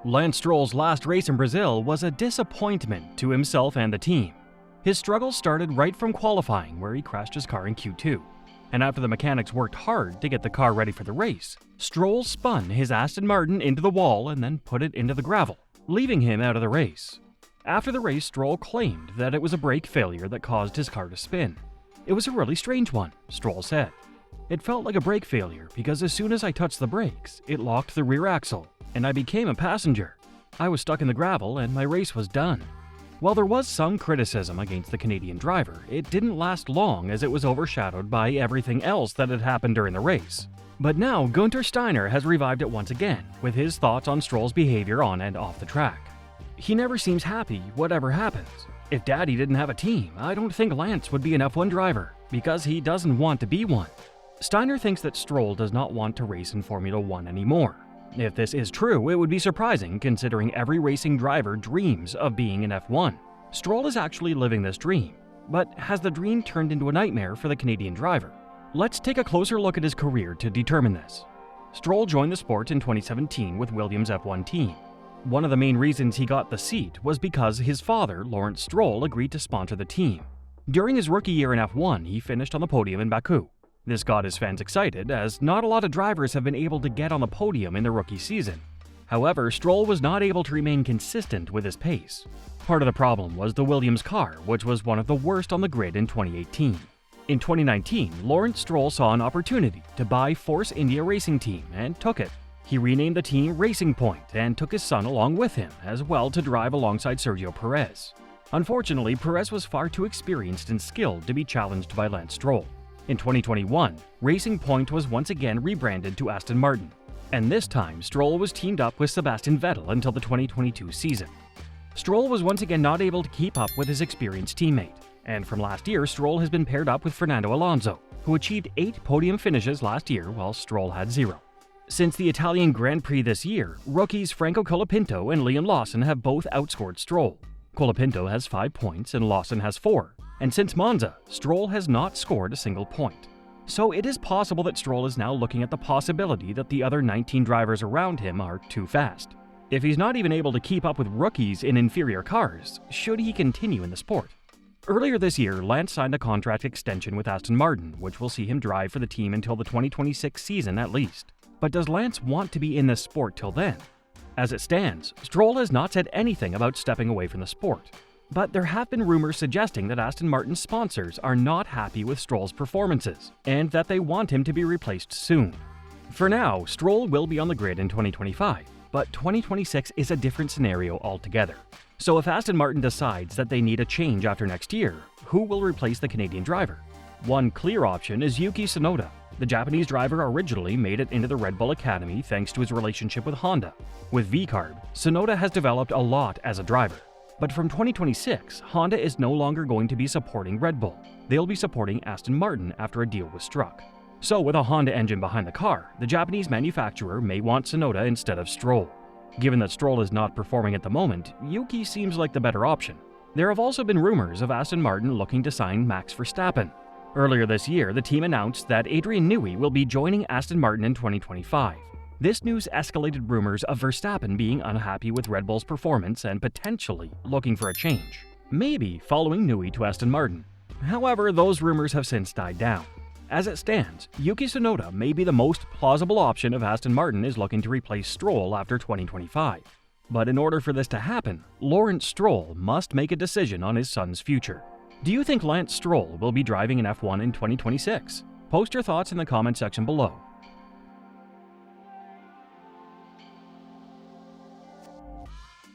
Lance Stroll's last race in Brazil was a disappointment to himself and the team. His struggles started right from qualifying, where he crashed his car in Q2. And after the mechanics worked hard to get the car ready for the race, Stroll spun his Aston Martin into the wall and then put it into the gravel, leaving him out of the race. After the race, Stroll claimed that it was a brake failure that caused his car to spin. "It was a really strange one," Stroll said. "It felt like a brake failure because as soon as I touched the brakes, it locked the rear axle, and I became a passenger. I was stuck in the gravel and my race was done." While there was some criticism against the Canadian driver, it didn't last long as it was overshadowed by everything else that had happened during the race. But now Guenther Steiner has revived it once again, with his thoughts on Stroll's behavior on and off the track. "He never seems happy, whatever happens. If Daddy didn't have a team, I don't think Lance would be an F1 driver, because he doesn't want to be one." Steiner thinks that Stroll does not want to race in Formula One anymore. If this is true, it would be surprising considering every racing driver dreams of being in F1. Stroll is actually living this dream, but has the dream turned into a nightmare for the Canadian driver? Let's take a closer look at his career to determine this. Stroll joined the sport in 2017 with Williams' F1 team. One of the main reasons he got the seat was because his father, Lawrence Stroll, agreed to sponsor the team. During his rookie year in F1, he finished on the podium in Baku. This got his fans excited, as not a lot of drivers have been able to get on the podium in their rookie season. However, Stroll was not able to remain consistent with his pace. Part of the problem was the Williams car, which was one of the worst on the grid in 2018. In 2019, Lawrence Stroll saw an opportunity to buy Force India Racing Team and took it. He renamed the team Racing Point and took his son along with him, as well to drive alongside Sergio Perez. Unfortunately, Perez was far too experienced and skilled to be challenged by Lance Stroll. In 2021, Racing Point was once again rebranded to Aston Martin, and this time Stroll was teamed up with Sebastian Vettel until the 2022 season. Stroll was once again not able to keep up with his experienced teammate, and from last year Stroll has been paired up with Fernando Alonso, who achieved 8 podium finishes last year while Stroll had 0. Since the Italian Grand Prix this year, rookies Franco Colapinto and Liam Lawson have both outscored Stroll. Colapinto has 5 points and Lawson has 4. And since Monza, Stroll has not scored a single point. So it is possible that Stroll is now looking at the possibility that the other 19 drivers around him are too fast. If he's not even able to keep up with rookies in inferior cars, should he continue in the sport? Earlier this year, Lance signed a contract extension with Aston Martin, which will see him drive for the team until the 2026 season at least. But does Lance want to be in this sport till then? As it stands, Stroll has not said anything about stepping away from the sport. But there have been rumors suggesting that Aston Martin's sponsors are not happy with Stroll's performances, and that they want him to be replaced soon. For now, Stroll will be on the grid in 2025, but 2026 is a different scenario altogether. So if Aston Martin decides that they need a change after next year, who will replace the Canadian driver? One clear option is Yuki Tsunoda. The Japanese driver originally made it into the Red Bull Academy thanks to his relationship with Honda. With V-Carb, Tsunoda has developed a lot as a driver. But from 2026, Honda is no longer going to be supporting Red Bull. They'll be supporting Aston Martin after a deal was struck. So with a Honda engine behind the car, the Japanese manufacturer may want Tsunoda instead of Stroll. Given that Stroll is not performing at the moment, Yuki seems like the better option. There have also been rumors of Aston Martin looking to sign Max Verstappen. Earlier this year, the team announced that Adrian Newey will be joining Aston Martin in 2025. This news escalated rumors of Verstappen being unhappy with Red Bull's performance and potentially looking for a change, maybe following Newey to Aston Martin. However, those rumors have since died down. As it stands, Yuki Tsunoda may be the most plausible option if Aston Martin is looking to replace Stroll after 2025. But in order for this to happen, Lawrence Stroll must make a decision on his son's future. Do you think Lance Stroll will be driving in F1 in 2026? Post your thoughts in the comment section below.